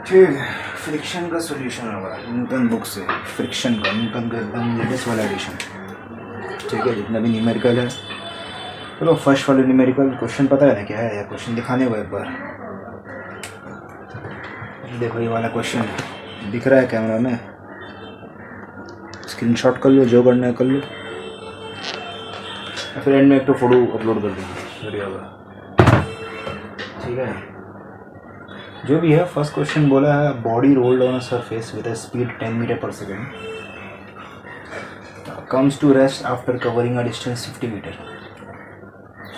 ठीक है, फ्रिक्शन का सॉल्यूशन होगा न्यूटन बुक से। फ्रिक्शन का न्यूटन का एकदम लेटेस्ट वाला एडिशन। ठीक है, जितना भी न्यूमेरिकल है। चलो फर्स्ट वाले न्यूमेरिकल क्वेश्चन पता है ना क्या है, या क्वेश्चन दिखाने को एक बार। देखो ये वाला क्वेश्चन दिख रहा है कैमरा में, स्क्रीनशॉट कर लो, जो करना है कर लो, फिर एंड में एक तो फोटो अपलोड कर देंगे वीडियो का। ठीक है, जो भी है फर्स्ट क्वेश्चन बोला है body rolled on a surface with a speed 10 metre per second comes to rest after covering a distance 50 metre.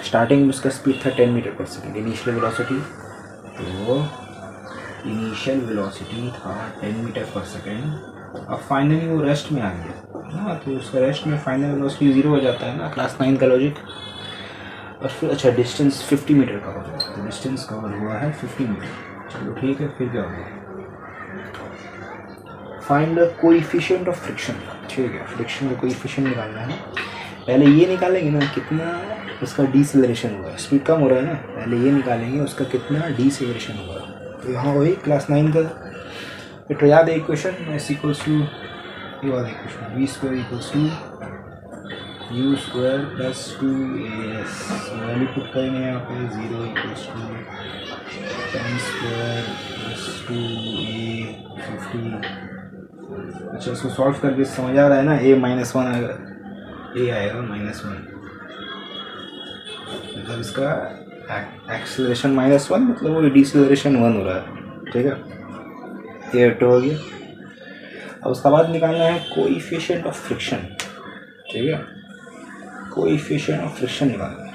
Starting में उसका स्पीड था 10 metre per second initial velocity, तो इनिशियल वेलोसिटी था 10 मीटर पर सेकेंड। अब finally वो rest में आ गया ना, तो उसका रेस्ट में फाइनल वेलोसिटी 0 हो जाता है ना, क्लास 9 का लॉजिक। और फिर अच्छा डिस्टेंस 50 मीटर कवर हुआ, तो डिस्टेंस कवर हुआ है 50 मीटर। चलो ठीक है, फिर क्या होगा, find the coefficient of friction. ठीक है, फ्रिक्शन का कोएफिशिएंट निकालना है ना। पहले ये निकालेंगे ना कितना उसका डिसेलरेशन हुआ है, स्पीड कम हो रहा है ना, पहले ये निकालेंगे उसका कितना डिसेलरेशन हुआ है। तो यहाँ वही क्लास 9 का तो याद है इक्वेशन, एस इक्वल्स टू ये वाला equation, v square equals to u square plus 2as। Value put करेंगे यहाँ पे 0 equals to 10 square plus 2a 50। अच्छा, इसको सॉल्व करके समझ आ रहा है ना, a-1 आएगा, a आएगा -1, मतलब इसका एक्सेलरेशन -1, मतलब वो डिसेलरेशन 1 हो रहा है। ठीक है, ये तो हो गया। अब उसका बाद निकालना है कोएफिशिएंट ऑफ फ्रिक्शन। ठीक है, कोएफिशिएंट ऑफ फ्रिक्शन निकालना है।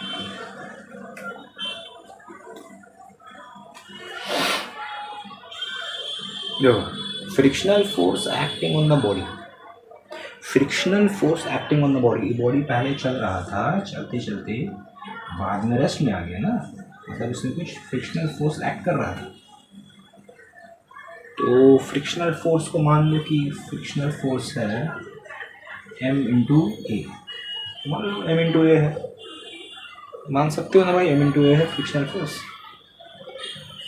देखो, frictional force acting on the body, frictional force acting on the body. Body पहले चल रहा था, चलते चलते बाद में रेस्ट में आ गया ना, मतलब इसमें कुछ फ्रिक्शनल फोर्स एक्ट कर रहा था। तो फ्रिक्शनल फोर्स को मान लो कि फ्रिक्शनल फोर्स है m इंटू ए, मान लो m इंटू ए है, मान सकते हो ना भाई, m इंटू ए है फ्रिक्शनल फोर्स।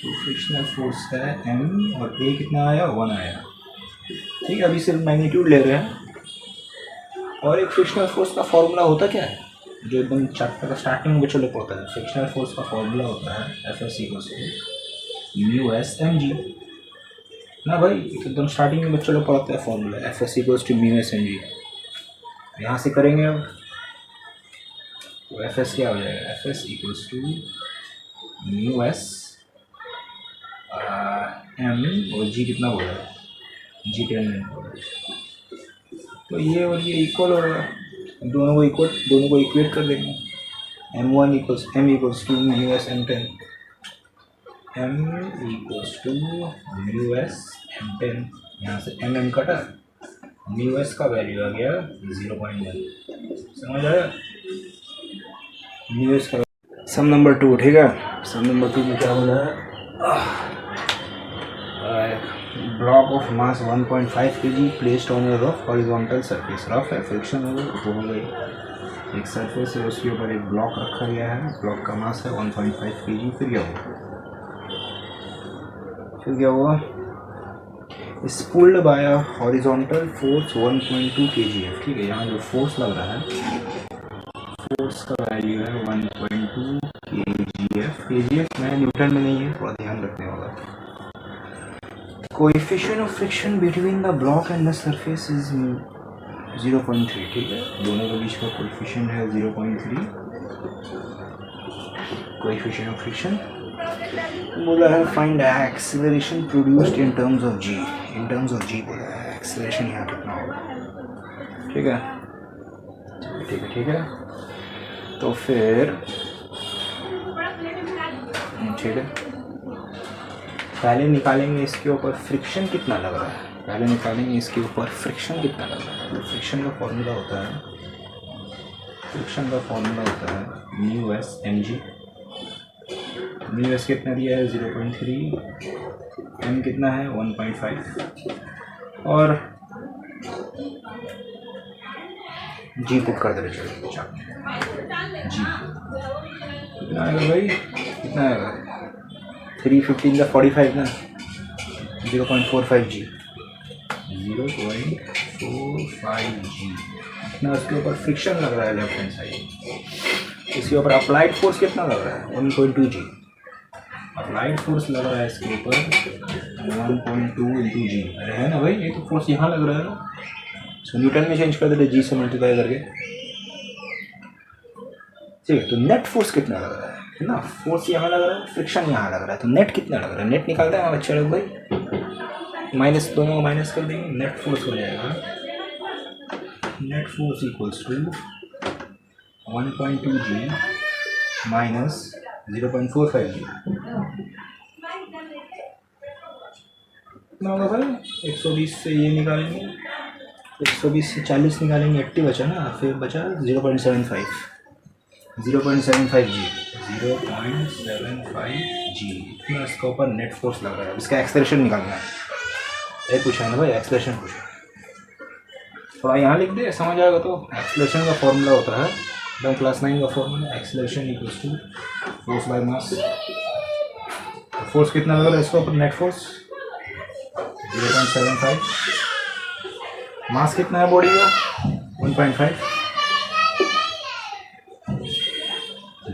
तो फ्रिक्शनल फोर्स है m और a कितना आया, 1 आया। ठीक है, अभी सिर्फ मैग्नीट्यूड ले रहे हैं। और एक फ्रिक्शनल फोर्स का फॉर्मूला होता क्या है, जो एकदम चैप्टर का स्टार्टिंग में बच्चों लोग पढ़ता है। फ्रिक्शनल फोर्स का फॉर्मूला होता है Fs equals to μs mg ना भाई, एकदम स्टार्टिंग में बच्चों लोग पढ़ते हैं formula Fs equals to μs mg। यहाँ से करेंगे अब, तो Fs क्या हो जाएगा, Fs equals to μs m और g कितना हो जाएगा, g 10। तो ये और ये इक्वल हो रहा है, दोनों को इक्वेट कर देंगे। m1 equals m equals to μs m10, m equals to μs m10। यहाँ से mm कटा, μs का वैल्यू आ गया 0.1। समझ आया, μs का सम नंबर 2। ठीक है, सम नंबर 2 में क्या होना है, block of mass 1.5 kg placed on A rough horizontal surface. Rough है, फ्रिक्शन होगा तो हो गई। एक सरफेस है, उसके ऊपर एक ब्लॉक रखा गया है, ब्लॉक का मास है 1.5 kg। फिर क्या हुआ, इस pulled bye a horizontal force 1.2 kgf। ठीक है, यहाँ जो फोर्स लग रहा है, फोर्स का वैल्यू है 1.2 kgf। kgf में न्यूटन में नहीं है, थोड़ा ध्यान रखने वाला। Coefficient of friction between the block and the surface is 0.3। ठीक है, दोनों के बीच का कोएफिशिएंट है 0.3, कोएफिशिएंट ऑफ फ्रिक्शन। बोला है find acceleration produced in terms of g, in terms of g बोला है, एक्सेलरेशन यहाँ कितना होगा। ठीक है, ठीक है, ठीक है। तो फिर ठीक है, पहले निकालेंगे इसके ऊपर फ्रिक्शन कितना लग रहा है, पहले निकालेंगे इसके ऊपर फ्रिक्शन कितना लग रहा है। तो फ्रिक्शन का फॉर्मूला होता है, फ्रिक्शन का फॉर्मूला होता है μs mg। μs कितना दिया है 0.3, m कितना है 1.5 और g पुट कर दे। चलो जी कितना आएगा भाई, कितना आएगा 315 का 45 ना, 0.45 G, 0.45 G इतना उसके ऊपर फ्रिक्शन लग रहा है लेफ्ट हैंड साइड। इसके ऊपर अप्लाइड फोर्स कितना लग रहा है? 1.2 G। अप्लाइड फोर्स लग रहा है इसके ऊपर 1.2 इंटू जी। अरे है ना भाई, ये तो फोर्स यहाँ लग रहा है ना, सो न्यूटन में चेंज कर देते जी से मल्टीप्लाई करके। ठीक, तो नेट फोर्स कितना लग रहा है ना? फोर्स यहाँ लग रहा है, फ्रिक्शन यहाँ लग रहा है, तो नेट कितना लग रहा है? नेट निकालते हैं बच्चे लोग भाई, माइनस दोनों माइनस कर देंगे, नेट फोर्स हो जाएगा, net force equals to 1.2 G minus 0.45 G। कितना होगा भाई? 120 से ये निकालेंगे, 120 से 40 निकालेंगे, 80 बचा ना, फिर बचा 0.75 G, 0.75 G। इतना इसका ऊपर नेट फोर्स लग रहा है। इसका एक्सेलरेशन निकालना है, ये पूछा है ना भाई, एक्सेलरेशन पूछा। थोड़ा यहाँ लिख दे, समझ आएगा। तो एक्सेलरेशन का फॉर्मूला होता है एकदम क्लास 9 का formula, acceleration equals to force by mass. Force कितना लग रहा है इसका ऊपर? Net force 0.75। मास कितना है बॉडी का? 1.5।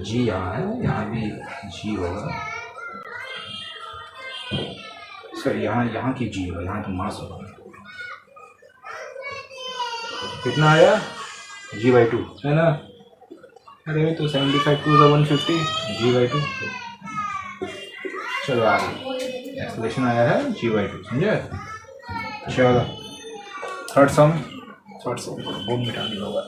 जी यहाँ है, यहाँ भी जी होगा, सर यहाँ की जी होगा, यहाँ तो मास होगा। कितना आया? G/2 है ना? अरे तो 75 टू 150 G/2। चलो आगे एक्सेलरेशन आया है G/2, समझे? चलो थर्ड सम बोर्ड मिटाने होगा।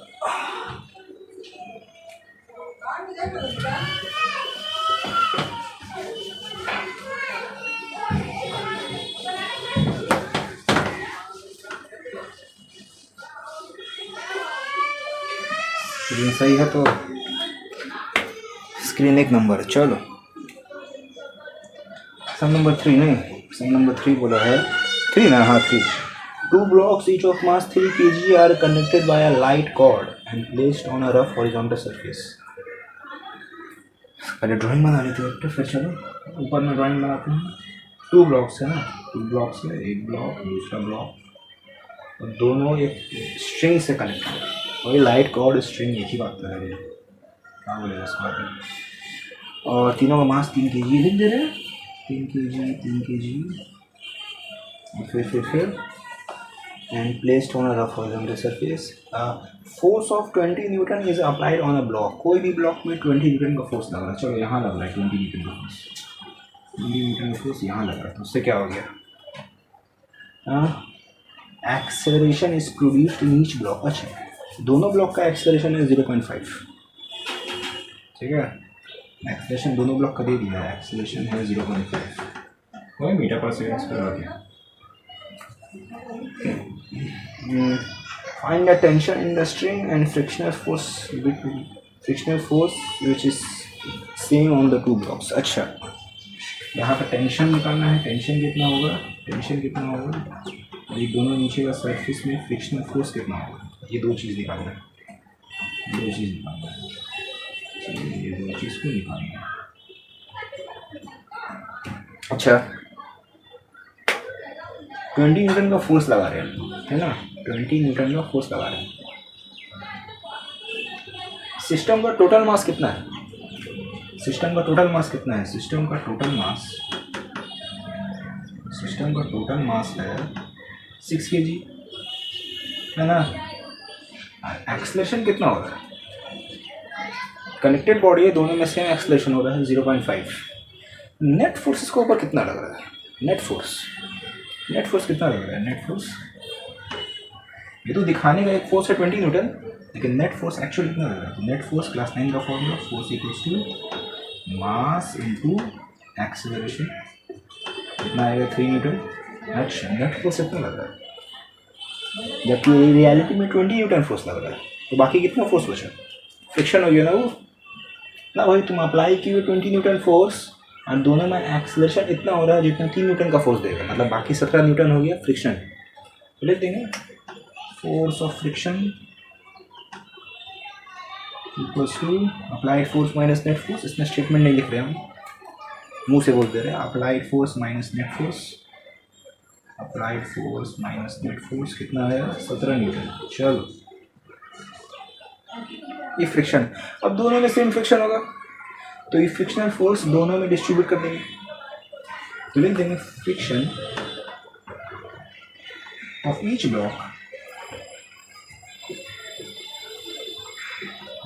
स्क्रीन सही है तो स्क्रीन एक नंबर। चलो सम नंबर 3 नहीं, सम नंबर 3 बोला है, 3 ना? हाँ 3। 2 blocks each of mass 3 kg are connected by a light cord and placed on a rough horizontal surface। पहले ड्राइंग बना लेते हैं, फिर चलो ऊपर में ड्राइंग बनाते हैं। 2 blocks है ना, 2 blocks है, एक ब्लॉक दूसरा ब्लॉक, और दोनों एक स्ट्रिंग से कनेक्ट है। वही लाइट कॉर्ड स्ट्रिंग एक ही बात है, क्या बोलेगा इसको। और तीनों का मास 3 kg लिख दे रहे हैं, 3 kg फिर and placed on a rough horizontal surface। Force of 20 Newton is applied on a block। कोई भी ब्लॉक में 20 न्यूटन का फोर्स लग रहा है। चलो यहाँ लग रहा है 20 न्यूटन का फोर्स, 20 न्यूटन का फोर्स यहाँ लग रहा है, तो उससे क्या हो गया? Acceleration is produced in each block. अच्छा, दोनों ब्लॉक का एक्सेलरेशन है 0.5, ठीक है? एक्सेलरेशन दोनों ब्लॉक का दे दिया है, एक्सेलरेशन है 0.5, कोई मीटर पर सेकेंड पर आ गया। Find the tension in the string and frictional force which is same on the 2 blocks। अच्छा, यहाँ पर टेंशन निकालना है। टेंशन कितना होगा? ये दोनों नीचे का सरफेस में फ्रिक्शनल फोर्स कितना होगा? ये दो चीज़ निकालना है, ये दो चीज़ को निकालना है। अच्छा, 20 न्यूटन का फोर्स लगा रहे हैं, है ना? 20 न्यूटन का फोर्स लगा रहे हैं। सिस्टम का टोटल मास कितना है? सिस्टम का टोटल मास है 6 kg, है ना? एक्सेलरेशन कितना हो रहा है? कनेक्टेड बॉडी है, दोनों में सेम एक्सेलरेशन हो रहा है 0.5। नेट फोर्स इसके ऊपर कितना लग रहा है? नेट फोर्स कितना लग रहा है? नेट फोर्स ये तो दिखाने का एक फोर्स है 20 न्यूटन, लेकिन नेट फोर्स एक्चुअली कितना लग रहा है? नेट फोर्स क्लास 9 का formula, force equals to mass into acceleration. कितना आएगा? 3 न्यूटन। अच्छा, नेट फोर्स कितना लग रहा है? जबकि रियलिटी में 20 न्यूटन फोर्स लग रहा है, तो बाकी कितना फोर्स बचा? फ्रिक्शन हो गया ना वो ना भाई। तुम अप्लाई किए 20 न्यूटन फोर्स और दोनों में एक्सेलरेशन इतना हो रहा है जितना 3 न्यूटन का फोर्स देगा, मतलब बाकी 17 न्यूटन हो गया फ्रिक्शन। तो लिख देंगे force of friction equals to applied force minus net force. इसमें स्टेटमेंट नहीं लिख रहे हम, मुंह से बोल दे रहे हैं, applied force minus net force applied force minus net force कितना है 17 न्यूटन। चलो ये फ्रिक्शन, अब दोनों में सेम फ्रिक्शन होगा तो ये फ्रिक्शनल फोर्स दोनों में डिस्ट्रीब्यूट कर देंगे, तो लिख देंगे friction of each block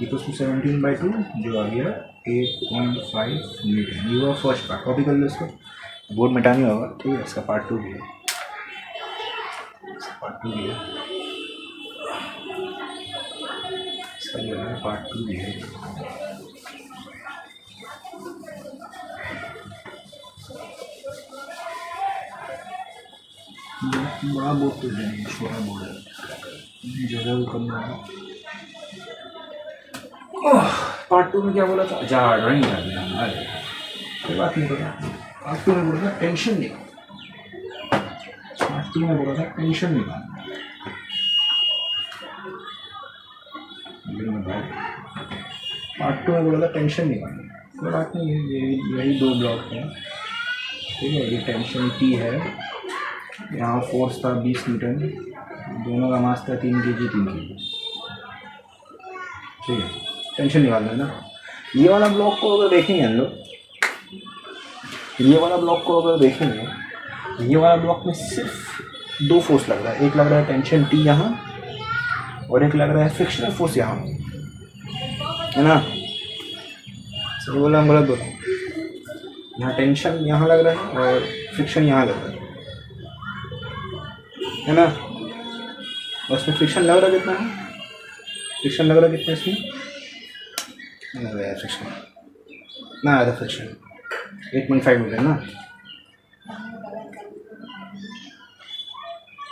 equals to 17/2 जो आ गया 8.5 न्यूटन। ये हुआ फर्स्ट पार्ट, कॉपी कर लो इसको, बोर्ड मिटानी होगा, ठीक है। इसका पार्ट 2 भी है, इसका पार्ट 2 भी है, इसका जो है पार्ट 2 भी है। बड़ा बोर्ड तो है, छोटा बोर्ड है, जगह करना है। पार्ट 2 में क्या बोला था? अच्छा ड्राइंग करना है, अरे कोई बात नहीं पता। पार्ट 2 में बोला था टेंशन नहीं, पार्ट 2 में बोला था टेंशन निकालना। पार्ट 2 में बोला था टेंशन निकालना, कोई बात नहीं है। यही 2 ब्लॉक हैं, ठीक है। ये टेंशन T है, यहाँ फोर्स था 20 न्यूटन, दोनों का मास था 3 kg 3 kg, ठीक है। टेंशन निकालना है ना। ये वाला ब्लॉक को अगर देखेंगे हम लोग, ये वाला ब्लॉक को अगर देखेंगे, ये वाला ब्लॉक में सिर्फ 2 फोर्स लग रहा है, एक लग रहा है टेंशन T यहाँ और एक लग रहा है फ्रिक्शनल फोर्स यहाँ, है ना। सही बोला हम गलत बोला? यहाँ टेंशन यहाँ लग रहा है और फ्रिक्शन यहाँ लग रहा है ना। और इसमें फ्रिक्शन लग रहा है कितना है? फ्रिक्शन लग रहा है कितना इसमें? कितना लग रहा है फ्रिक्शन? ना आया था फ्रिक्शन 8.5 न्यूटन ना।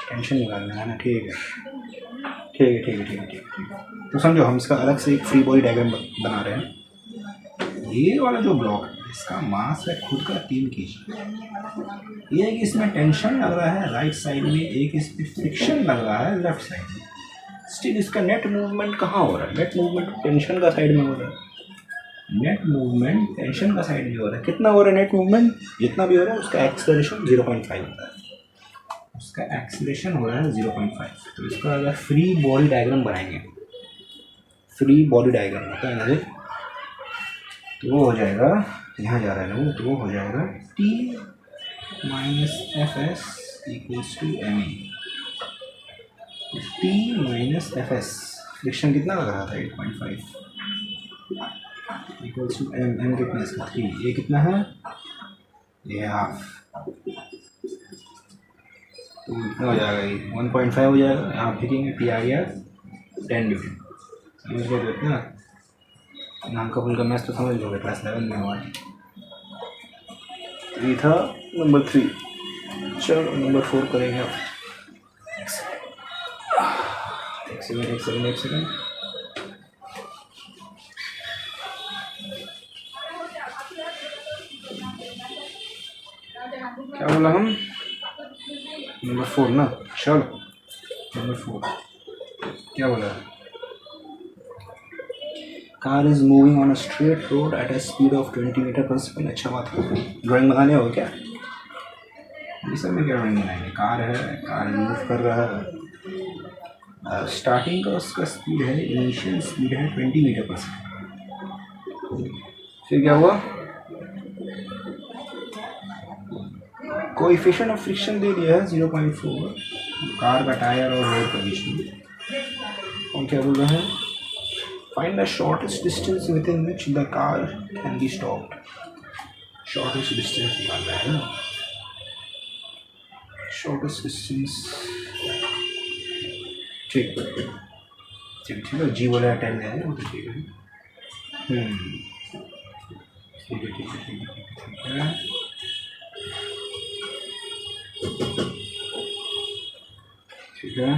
टेंशन निकालना है ना, ठीक है ठीक है ठीक है ठीक है ठीक है। तो समझो हम इसका अलग से एक फ्री बॉडी डायग्राम बना रहे हैं। ये वाला जो ब्लॉक है इसका मास है खुद का 3 kg। ये है कि इसमें टेंशन लग रहा है राइट साइड में, एक इसमें फ्रिक्शन लग रहा है लेफ्ट साइड में। स्टिल इसका नेट मूवमेंट कहाँ हो रहा है? नेट मूवमेंट टेंशन का साइड में हो रहा है, नेट मूवमेंट टेंशन का साइड में हो रहा है। कितना हो रहा है नेट मूवमेंट? जितना भी हो रहा है उसका एक्सेलरेशन 0.5 होता है, उसका एक्सेलरेशन हो रहा है 0.5। तो इसका अगर फ्री बॉडी डायग्राम बनाएंगे, फ्री बॉडी डायग्राम होता है ना, तो वो हो जाएगा, यहाँ जा रहा है ना वो, तो वो हो जाएगा T minus FS equals to ME। T minus FS friction कितना लग रहा था 8.5 इक्वल्स टू M कितना है इसका 3, ये कितना है? ये हाफ, तो कितना हो जाएगा? ये 1.5 हो जाएगा। यहाँ फेंकेंगे T आ गया 10 न्यूटन। समझ गए इतना? नाम का फुल का मैथ तो समझ लोगे, क्लास 11 में हुआ है। ये था नंबर 3। चलो नंबर 4 करेंगे अब। एक सेकंड। क्या बोला हम? नंबर 4 ना। चलो नंबर 4 क्या बोला? Car is moving on a straight road at a speed of 20 metre per second. अच्छा बात है, ड्राइंग बनाने हो क्या? ये सब में क्या ड्राइंग बनाएंगे? कार है, कार मूव कर रहा है, स्टार्टिंग का उसका स्पीड है, इनिशियल स्पीड है 20 मीटर पर सेकेंड। फिर क्या हुआ? कोएफिशिएंट ऑफ फ्रिक्शन दे दिया है 0.4 कार का टायर और रोड के बीच में। और क्या बोल रहे हैं? Find the shortest distance within which the car can be stopped. Shortest distance निकालना है ना, शॉर्टेस्ट डिस्टेंस। ठीक है, जी बोला है 10 है, तो ठीक है। ठीक है। ठीक है,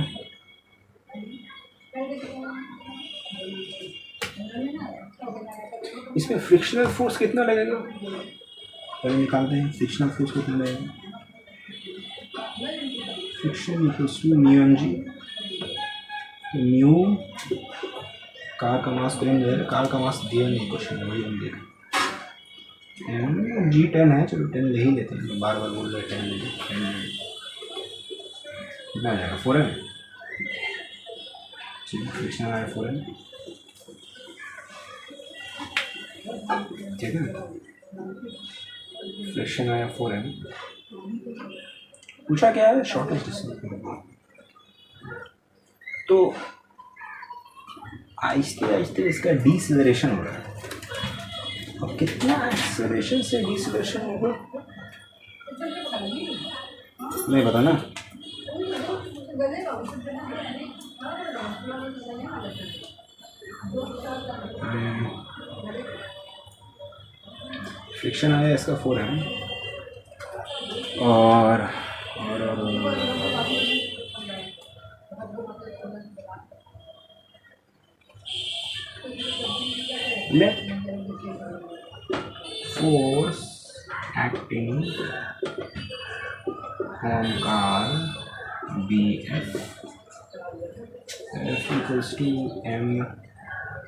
इसमें फ्रिक्शनल फोर्स कितना लगेगा? पहले निकालते हैं फ्रिक्शनल फोर्स कितना लगेगा। Friction equals to mu M G. Mu car का मास करेंगे, कार का मास दिया नहीं क्वेश्चन में, वही हम देख। एम जी 10 है, चलो 10 ले ही लेते हैं, बार बार बोल रहे 10 ले। कितना आ जाएगा 4m, फ्रिक्शन आया 4m, ठीक है, फ्रिक्शन आया 4m। पूछा क्या है, शॉर्टेस्ट डिस्टेंस। तो आहिस्ते आहिस्ते इसका डिसेलरेशन हो रहा है। अब कितना एक्सेलरेशन से डिसेलरेशन होगा नहीं पता ना। फ्रिक्शन आया इसका 4m और let force acting on car BF F equals to m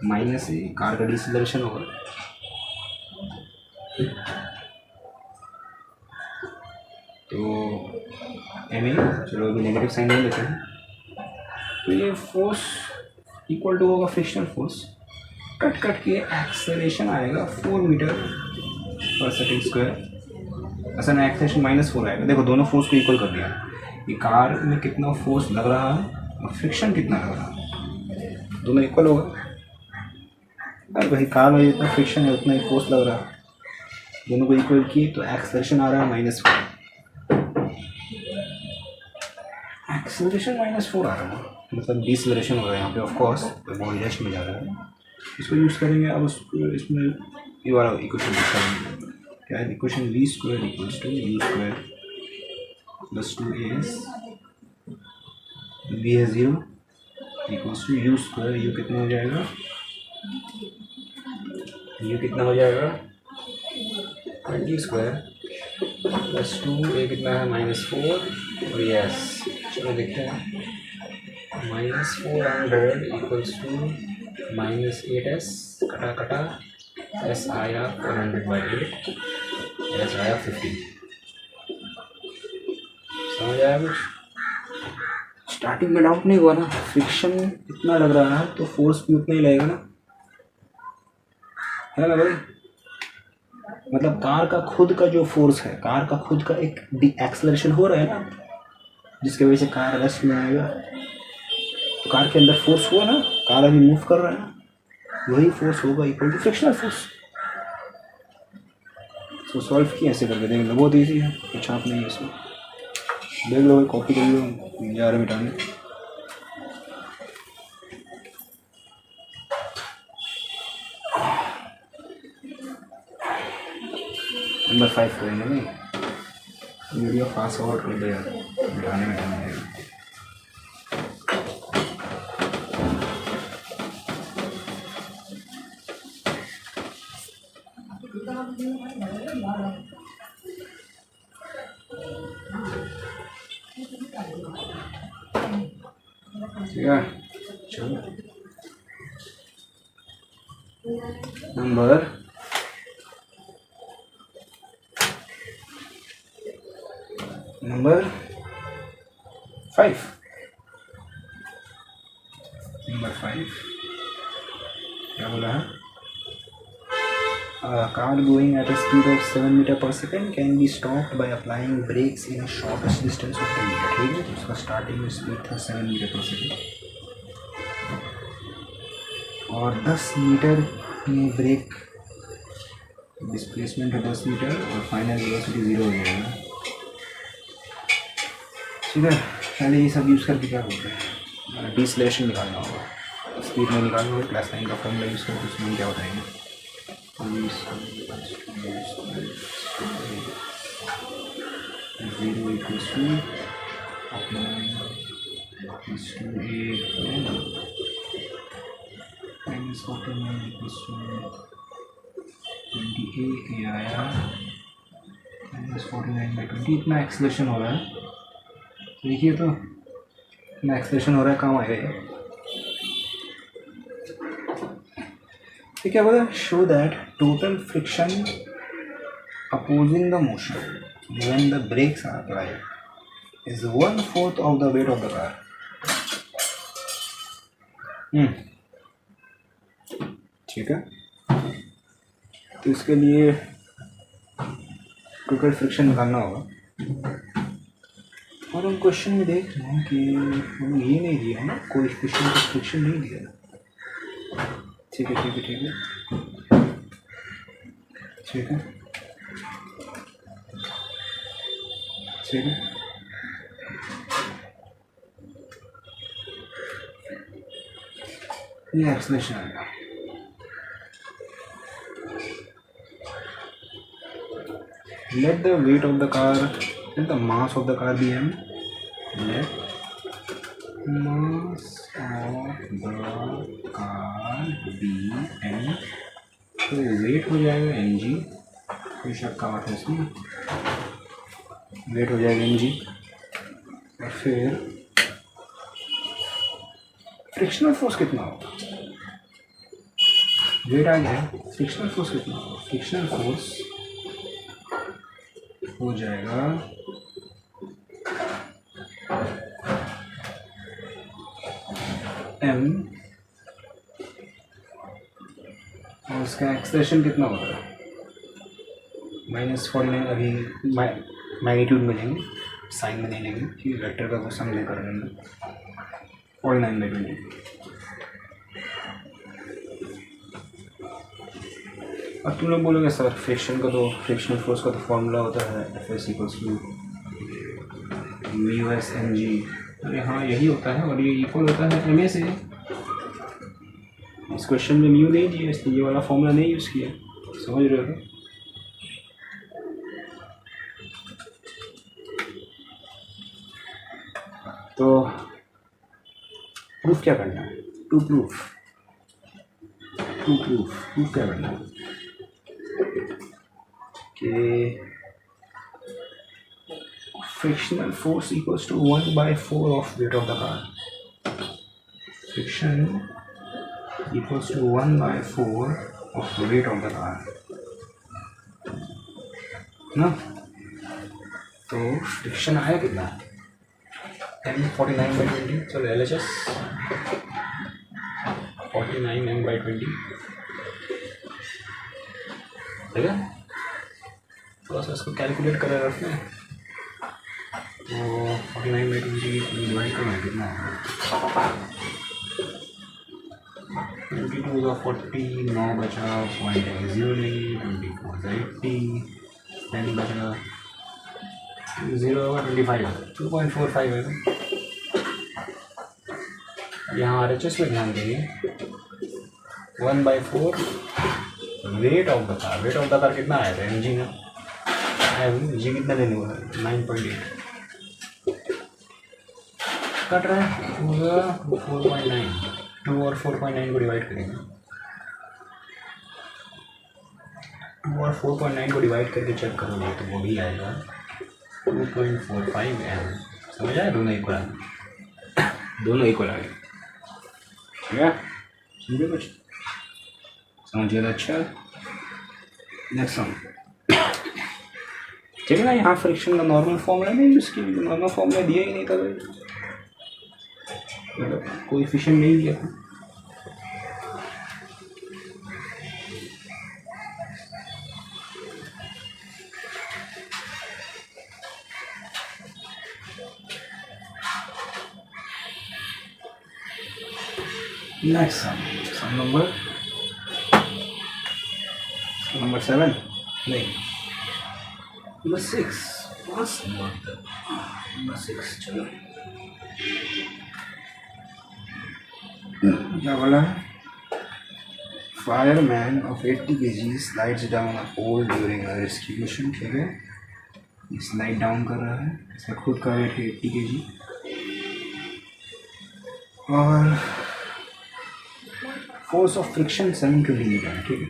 minus A, car का डिसेलरेशन होगा। तो एम ए, चलो अभी नेगेटिव साइन नहीं लेते हैं, तो ये फोर्स इक्वल टू होगा फ्रिक्शनल फोर्स, कट कट के एक्सेलरेशन आएगा 4 मीटर पर सेकेंड स्क्वायर। ऐसा ना एक्सेलरेशन -4 आएगा। देखो दोनों फोर्स को इक्वल कर दिया, ये कार में कितना फोर्स लग रहा है और फ्रिक्शन कितना लग रहा है, दोनों इक्वल होगा। अरे भाई कार में जितना फ्रिक्शन है उतना ही फोर्स लग रहा है, दोनों को इक्वल किए तो एक्सेलरेशन आ रहा है -4, एक्सेलरेशन -4 आ रहा है, मतलब डिसेलरेशन हो रहा है यहाँ पे। ऑफ कोर्स तो बॉडी रेस्ट में जा रहा है, इसको यूज़ करेंगे। अब उसको इसमें ये वाला इक्वेशन यूज करेंगे, क्या है equation v square equals to u square plus 2as, v है 0 equals to u square, u कितना हो जाएगा, u कितना हो जाएगा 20 स्क्वायर प्लस 2a कितना है -4 और यस, चलो देखते हैं, -400 इक्वल्स टू -8s, कटा कटा s आया 400/8, s आया 50। समझ आया कुछ? स्टार्टिंग में डाउट नहीं हुआ ना, फ्रिक्शन इतना लग रहा है तो फोर्स भी उतना ही लगेगा ना, है ना भाई। मतलब कार का खुद का जो फोर्स है, कार का खुद का एक एक्सेलरेशन हो रहा है ना, जिसकी वजह से कार रेस्ट में आएगा, तो कार के अंदर फोर्स हुआ ना, कार अभी मूव कर रहा है ना, वही फोर्स होगा इक्वल टू फ्रिक्शनल फोर्स। तो सॉल्व किया ऐसे करके देख लो, बहुत इजी है, कुछ आप नहीं है इसमें, देख लो कॉपी कर लो, जा रहे मिटाने। नंबर 5 करेंगे नहीं, वीडियो फास्ट फॉरवर्ड कर दो यार, मिटाने में टाइम लगेगा। ठीक है, चलो नंबर 5, नंबर 5 क्या बोला है, car going at a speed of 7 meter per second can be stopped by applying brakes in a shortest distance of 10 meter। ठीक है, तो उसका स्टार्टिंग में स्पीड था 7 मीटर पर सेकेंड, और 10 मीटर में ब्रेक डिस्प्लेसमेंट है 10 मीटर और फाइनल वेलोसिटी 0 हो जाएगा। ठीक है, पहले ये सब यूज़ करके क्या बोलते हैं, डिसेलेरेशन निकालना होगा, स्पीड में निकालना होगा, क्लास 9 का फॉर्मूला यूज़ करके उसमें क्या बताएंगे, जीरो इक्वल्स टू -49 आया -49/20, इतना एक्सेलरेशन हो रहा है, देखिए तो इतना एक्सेलरेशन हो रहा है, काम आएगा ये। ठीक है, बोला show that total friction opposing the motion when the brakes are applied is 1/4 of the weight of the car. ठीक है, तो इसके लिए टोटल फ्रिक्शन निकालना होगा। और हम क्वेश्चन में देख रहे हैं कि हमें ये नहीं दिया है ना, कोई क्वेश्चन का फ्रिक्शन नहीं दिया। ठीक है ठीक है ठीक है ठीक है ठीक है। ये एक्सप्लेनेशन आएगा। Let the weight of the car, let the mass of the car be m. Let mass of the car be m. तो वेट हो जाएगा mg, कोई शक का बात है इसमें, वेट हो जाएगा mg। और फिर फ्रिक्शनल फोर्स कितना होगा, वेट आ गया, फ्रिक्शनल फोर्स कितना होगा, फ्रिक्शनल फोर्स हो जाएगा m, और उसका एक्सप्रेशन कितना होगा -49। अभी मैग्नीट्यूड में लेंगे, साइन में नहीं लेंगे कि वेक्टर का कुछ समझे कर लेंगे। 49/20। अब तुम लोग बोलोगे सर फ्रिक्शन का तो, फ्रिक्शनल फोर्स का तो फॉर्मूला होता है F = μs mg। अरे हाँ यही होता है, और ये इक्वल होता है ma से। इस क्वेश्चन में म्यू नहीं दिया, इसलिए ये वाला फॉर्मूला नहीं यूज़ किया, समझ रहे हो? तो प्रूफ क्या करना है, प्रूफ क्या करना है कि frictional force equals to 1/4 of weight of the car. Friction equals to 1/4 of weight of the car ना। तो फ्रिक्शन आया कितना, m 49/20। चलो LHS 49m/20, ठीक है। थोड़ा सा इसको कैलकुलेट करें रफ में, तो 49/20 डिवाइड करना कितना है, 22 और 40, 9 बचा, पॉइंट है 0 नहीं, 24 से 80, 10 बचा, 0 होगा 25, 2.45 है। यहाँ RHS में ध्यान देंगे, 1/4 wait of the car. Wait of the car कितना आया था mg में, जी कितना देने वाला है 9.8, कट रहा है पूरा 4.9, 2 और 4.9 को डिवाइड करेंगे, 2 और 4.9 को डिवाइड करके चेक करोगे तो वो भी आएगा 2.45 m। समझ आया, दोनों इक्वल आ गए, ठीक है। समझे कुछ, समझिए अच्छा। नेक्स्ट सम, ठीक है ना। यहाँ फ्रिक्शन का नॉर्मल फॉर्मूला नहीं यूज़ किया, नॉर्मल फॉर्मूला दिया ही नहीं था भाई, मतलब कोएफिशिएंट नहीं दिया था। नेक्स्ट सम नंबर 7 नहीं, नंबर 6, नंबर 6। चलो क्या बोला है, fireman of 80 kg slides down a pole during a rescue mission. ठीक है, स्लाइड डाउन कर रहा है, इसका खुद का वेट है 80 kg, और फोर्स ऑफ फ्रिक्शन 720 न्यूटन है। ठीक है,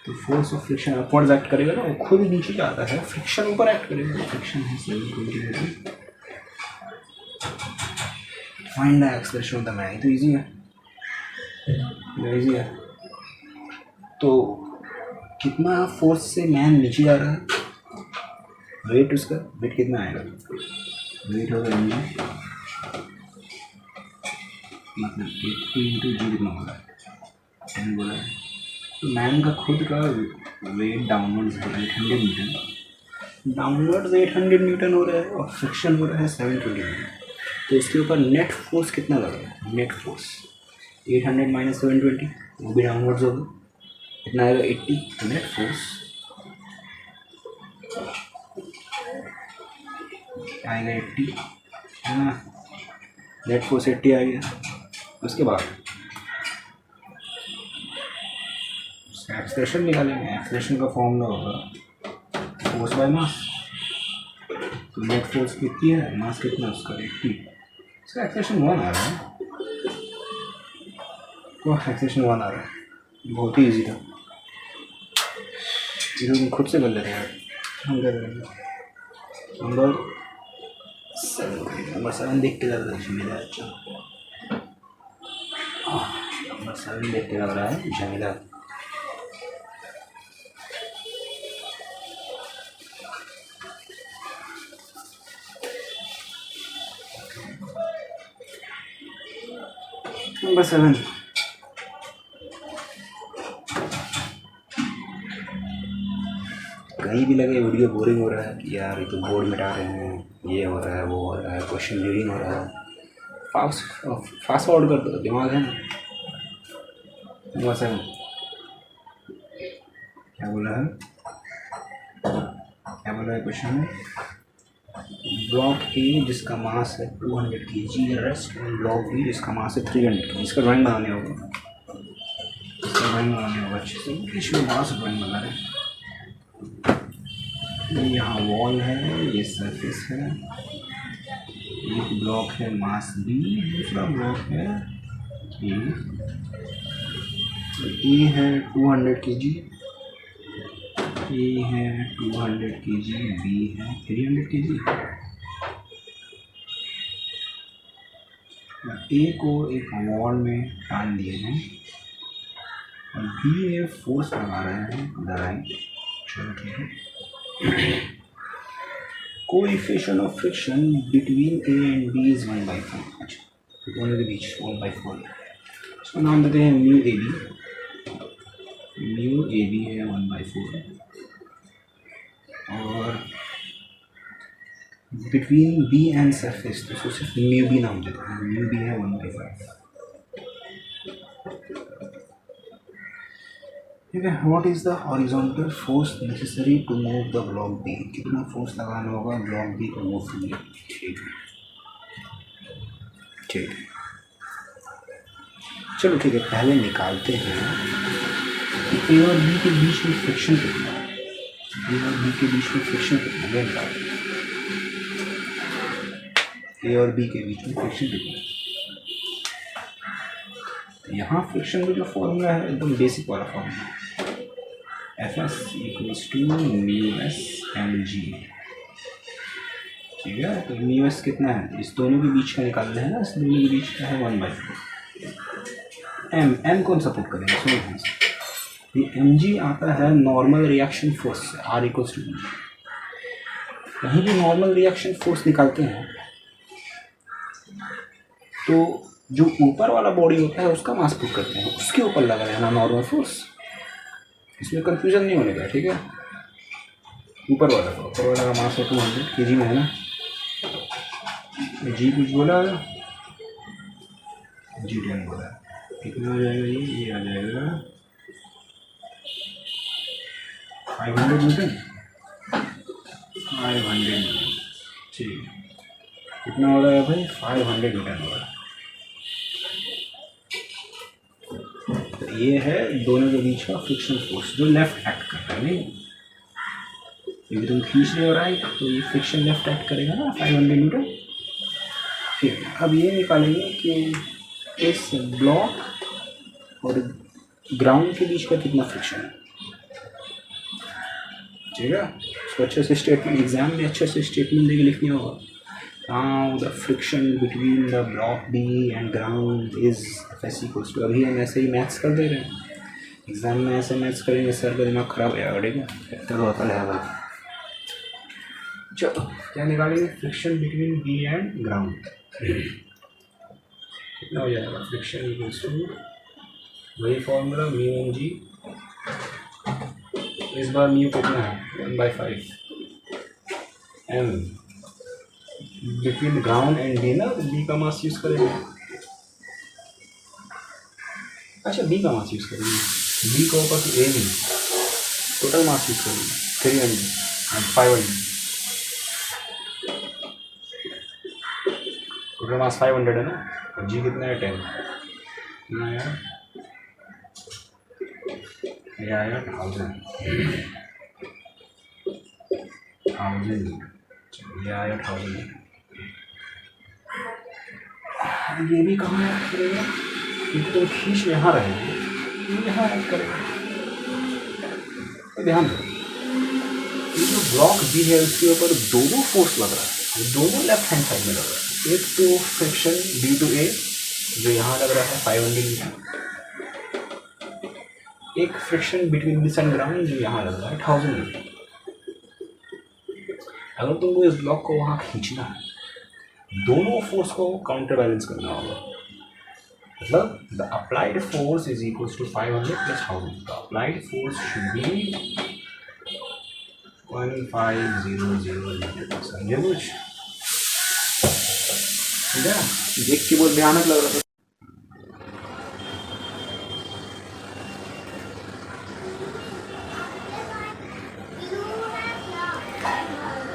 तो force of friction upwards act करेगा ना, वो खुद नीचे जाता है, फ्रिक्शन ऊपर एक्ट करेगा, फ्रिक्शन है 720 Newton. Find the acceleration of the man, तो इजी है, इजी है। तो कितना फोर्स से मैन नीचे जा रहा है, वेट, उसका वेट कितना आएगा, वेट होगा एम जी कितना 80 इंटू जी कितना होगा 10 बोला है। तो मैन का खुद का वेट डाउनवर्ड्स है 800 न्यूटन, डाउनवर्ड्स 800 न्यूटन हो रहा है और फ्रिक्शन हो रहा है 720 न्यूटन। तो इसके ऊपर नेट फोर्स कितना लग रहा है? नेट फोर्स 800 माइनस 720 वो भी डाउनवर्ड्स होगा, कितना आएगा 80। तो नेट फोर्स आएगा 80 है ना, नेट फोर्स 80 आ गया। उसके बाद उसका एक्सप्रेशन निकालेंगे, एक्सप्रेशन का फॉर्मूला होगा फोर्स बाय मास। तो नेट फोर्स कितनी है, मास कितना है उसका 80, इसका एक्सप्रेशन 1 आ रहा है। तो एक्सप्रेशन 1 आ रहा है, बहुत ही ईजी था, इसे तुम खुद से कर लेते हैं। हम कर रहे हैं नंबर 7 देख के लग रहा है जमीला। अच्छा नंबर 7 देख के लग रहा है जमीला। नंबर 7 कहीं भी लगे वीडियो बोरिंग हो रहा है कि यार ये तो बोर्ड मिटा रहे हैं, ये हो रहा है वो हो रहा है, क्वेश्चन रीडिंग हो रहा है, फास्ट फॉरवर्ड कर दो, दिमाग है ना। नंबर 7 क्या बोला है, क्या बोला है क्वेश्चन में? ब्लॉक ए जिसका मास है 200 kg रेस्ट, ब्लॉक बी जिसका मास है 300 kg। इसका ड्राइंग बनाने होगा, अच्छे से इंग्लिश में बड़ा सा ड्राइंग बना रहे हैं। यहाँ वॉल है, ये सरफेस है, एक ब्लॉक है मास बी, दूसरा ब्लॉक है ए है 200 kg, ए है 200 kg, बी है 300 kg। ए को एक वॉल में टान दिए हैं और बी में फोर्स लगा रहे हैं दराई। चलो ठीक है। Coefficient of friction between A and B is 1/4। अच्छा तो दोनों के बीच 1/4, इसका नाम देते हैं mu A B. Mu A B है 1/4 और बिटवीन बी एंड सरफेस तो सिर्फ म्यू बी नाम देते हैं, म्यू बी है 1/5। ठीक है। What is the horizontal force necessary to move the block B? कितना फोर्स लगाना होगा ब्लॉक बी को मूव करने? ठीक है ठीक है, चलो ठीक है, पहले निकालते हैं ए और बी के बीच में फ्रिक्शन कितना है। ए और बी के बीच में फ्रिक्शन कितना है निकालते हैं। ए और बी के बीच में फ्रिक्शन कितना है? यहाँ फ्रिक्शन का जो फॉर्मूला है एकदम बेसिक वाला formula, Fs equals to mu S M G. ठीक है, तो म्यू एस कितना है, इस दोनों के बीच का निकालना है ना, इस दोनों के बीच का है 1/4। एम कौन सपोर्ट करेंगे, सुनो ये एम जी आता है नॉर्मल रिएक्शन फोर्स से, आर इक्वल्स टू। कहीं भी नॉर्मल रिएक्शन फोर्स निकालते हैं तो जो ऊपर वाला बॉडी होता है उसका मास पुट करते हैं, उसके ऊपर लगा रहना नॉर्मल फोर्स, इसमें कंफ्यूजन नहीं होने का। ठीक है, ऊपर वाला का मास है 200 kg में है ना, जी कुछ बोला है, जी 10 बोला है, कितना आ जाएगा ये आ जाएगा 500 न्यूटन। 500 न्यूटन, ठीक है, कितना हो रहा है भाई 500 न्यूटन हो रहा है। तो ये है दोनों के बीच का फ्रिक्शन फोर्स जो लेफ्ट एक्ट करता है। नहीं, यदि तुम खींच रहे हो राइट तो ये फ्रिक्शन लेफ्ट एक्ट करेगा ना 500 न्यूटन। ठीक है, अब ये निकालेंगे कि इस ब्लॉक और ग्राउंड के बीच का कितना फ्रिक्शन है। ठीक है, उसको अच्छे से स्टेटमेंट, एग्जाम में अच्छे से स्टेटमेंट देके लिखनी होगा। Now the friction between the block B and ground is Fs equals to, अभी हम ऐसे ही मैथ्स कर दे रहे हैं, एग्जाम में ऐसे मैथ्स करेंगे सर का दिमाग खराब हो जाएगा। ठीक है, तो होता है भाई। चलो क्या निकालेंगे, friction between B and ground कितना हो जाएगा, फ्रिक्शन इक्वल्स टू वही फॉर्मूला म्यू एन जी, इस बार म्यू कितना है 1/5 M between ground and D ना, बी का मास यूज़ करेंगे। अच्छा बी का मास यूज़ करेंगे, बी को ऊपर A B total mass use करेंगे 300 एंड 500, टोटल मास 500 है ना, और जी कितना है 10, कितना आया, ये आया 1000, ये आया 1000। ये भी कहाँ ऐड करेगा, क्योंकि तो खींच यहाँ रहेगी, यहाँ ऐड करेगा। ध्यान दो ये जो ब्लॉक बी है उसके ऊपर दोनों फोर्स लग रहा है, दोनों लेफ्ट हैंड साइड में लग रहा है। एक तो फ्रिक्शन बी टू ए जो यहाँ लग रहा है 500 न्यूटन, एक friction between this and ground जो यहाँ लग रहा है 1000 न्यूटन। अगर तुमको इस ब्लॉक को वहाँ खींचना है, दोनों फोर्स को काउंटर बैलेंस करना होगा, मतलब the applied force is equals to 500 plus 1000। The applied force should be 1500 newton. समझे कुछ? ठीक है, देख के बहुत भयानक लग रहा था।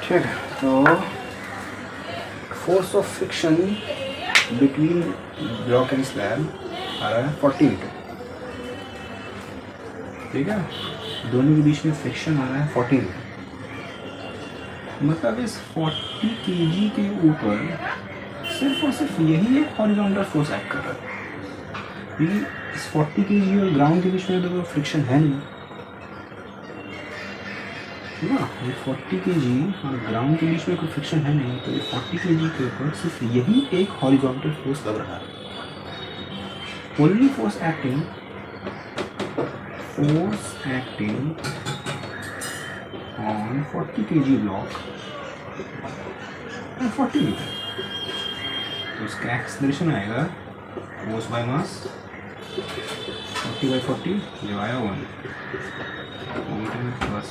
ठीक है, तो force of friction between block and slab आ रहा है 40 मीटर। ठीक है, दोनों के बीच में फ्रिक्शन आ रहा है 40 मीटर, मतलब इस 40 kg के ऊपर सिर्फ और सिर्फ यही एक हॉरिजॉन्टल फोर्स एक्ट कर रहा है, क्योंकि इस 40 kg और ग्राउंड के बीच में तो कोई फ्रिक्शन है नहीं ना, ये 40 kg और ग्राउंड के बीच में कोई फ्रिक्शन है नहीं, तो ये 40 kg के ऊपर सिर्फ यही एक हॉरिजॉन्टल फोर्स लग रहा है। Only force acting on 40 kg block and 40 metre, तो इसका एक्सलेरेशन आएगा फोर्स बाय मास 40/40 जो आया 1 मीटर प्लस।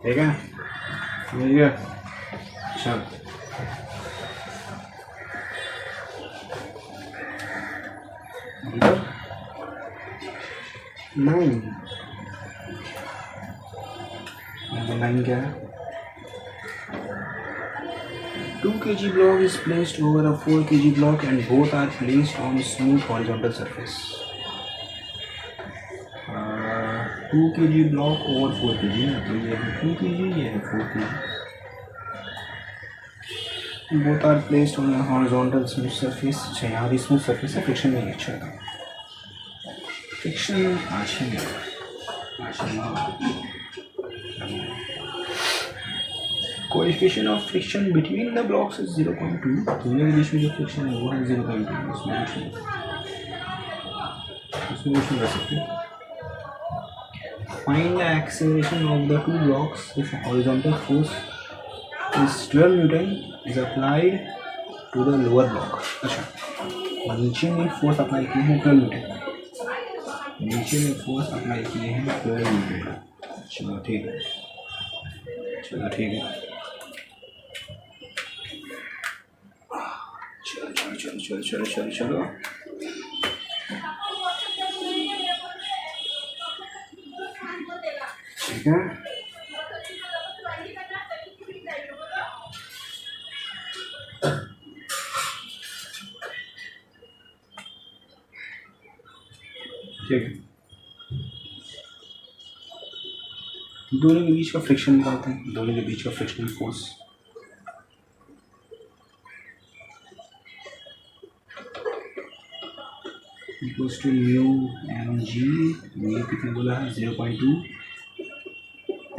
ठीक है, मिल गया। चल नाइन क्या है, 2 kg block is placed over a 4 kg block and both are placed on smooth horizontal surface. 2 kg block over 4 kg है, तो ये है 2 kg, ये है 4 kg. Both are placed on a horizontal smooth surface. अच्छा यहाँ भी smooth surface है, friction नहीं अच्छा था, friction अच्छा नहीं, coefficient of friction between the blocks is 0.2, दोनों के बीच में जो फ्रिक्शन है वो है 0.2, उसमें कुछ नहीं कर सकते। Find the acceleration of the two blocks if horizontal force is 12 newton is applied to the lower block. अच्छा, नीचे में फोर्स अप्लाई किए हैं 12 न्यूटन, नीचे में फोर्स अप्लाई किए हैं 12 न्यूटन। चलो ठीक है, चलो ठीक है, चलो चलो चलो चलो चलो चलो चलो ठीक है। ठीक है, दोनों के बीच का फ्रिक्शन निकालते हैं, दोनों के बीच का frictional force equals to mu M G, mu कितने बोला है 0.2,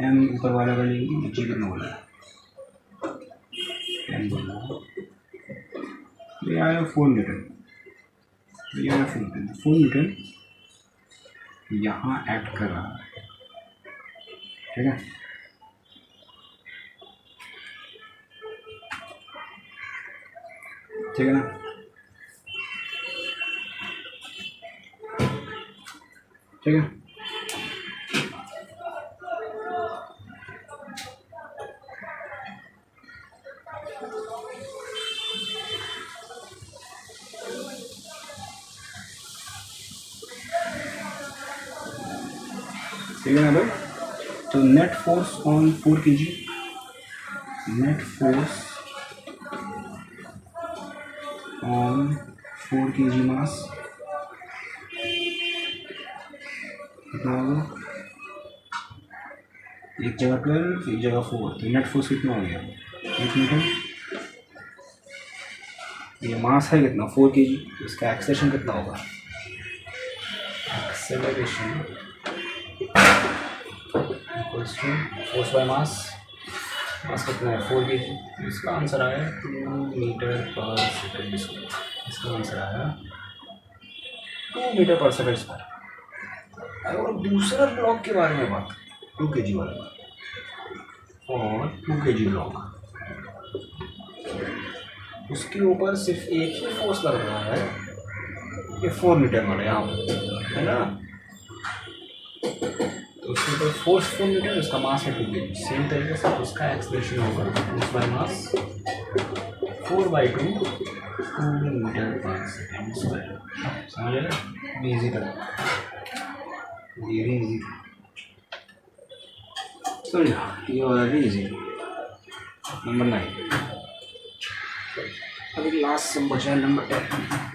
एम ऊपर वाला का लेंगे, जी कितना बोला है 10 बोला है, ये आया 4 न्यूटन। ये है 4 न्यूटन यहाँ एक्ट कर रहा है, ठीक है। ठीक है ना, ठीक है। ठीक है ना भाई। तो net force on 4 kg, net force on 4 kg मास कितना होगा, एक जगह 12 एक जगह 4, तो नेट फोर्स कितना हो गया 1 न्यूटन। ये मास है कितना 4 kg, तो इसका एक्सेलरेशन कितना होगा, एक्सेलरेशन फोर्स बाय मास, मास कितना है 4 kg, इसका आंसर आया 2 मीटर पर सेकेंड स्क्वायर, इसका आंसर आया 2 मीटर पर सेकेंड स्क्वायर। और दूसरा ब्लॉक के बारे में बात, 2 kg वाला और 2 kg ब्लॉक, उसके ऊपर सिर्फ एक ही फोर्स लग रहा है, ये 4 मीटर वाला यहाँ पर है ना, तो उसके ऊपर फोर्स 4 मीटर, उसका मास है 2 kg। सेम तरीके से उसका एक्सप्रेशन होगा force by mass 4/2 2 metre per second square. समझ आया, इजी था, ये भी इजी था, समझा, ये वाला भी इजी। नंबर 9, अभी लास्ट सम बचा है नंबर 10।